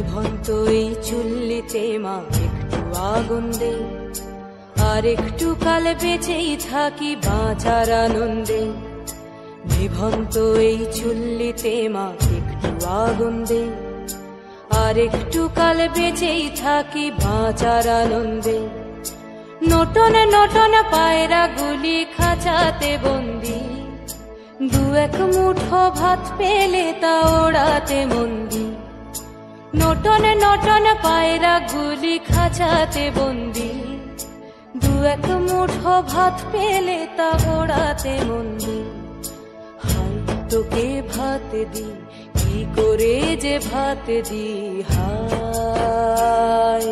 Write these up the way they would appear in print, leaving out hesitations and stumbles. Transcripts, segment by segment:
নিভন্ত এই চুল্লিতে মা একটু আগুন দে, আর একটু কাল বেঁচেই থাকি বাঁচার আনন্দে। নিভন্ত এই চুল্লিতে মা একটু আগুন দে, আর একটু কাল বেঁচেই থাকি বাঁচার আনন্দে। নটন নটন পায়রা গুলি খাঁচাতে বন্দি, দু এক মুঠো ভাত পেলে তা ওড়াতে মন্দি। নটন নটন পায়রা গুলি খাঁচাতে বন্দি, দু এক মুঠো ভাত পেলে তা ওড়াতে মন্দি। হাই তোকে ভাত দি, কি করে যে ভাত দি, হায়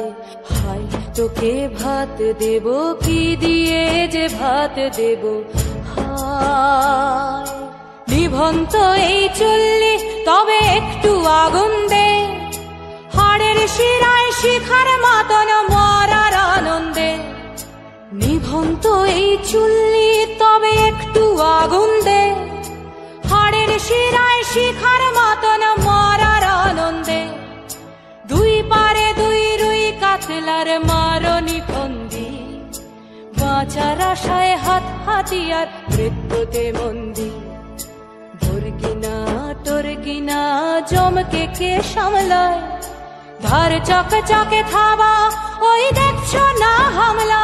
হায় তোকে ভাত দেব, কি দিয়ে যে ভাত দেব, হায়। নিভন্ত এই চুল্লি তবে একটু আগুন দে, হাড়ের শিরায় শিখার মতন মরার আনন্দে। নিভন্ত এই চুল্লি তবে একটু আগুন দে, হাড়ের শিরায় শিখার মতন মরার আনন্দে। দুই পারে দুই রুই কাতলার মারনি ফন্দি, বাঁচার আশায় হাত হাতিয়ার মৃত্যুতে মন্দি। ধর্গিনা টর্গিনা জমকে কে সামলায়, ধার চকে চকে থাবা ওই দেখছো না হামলা।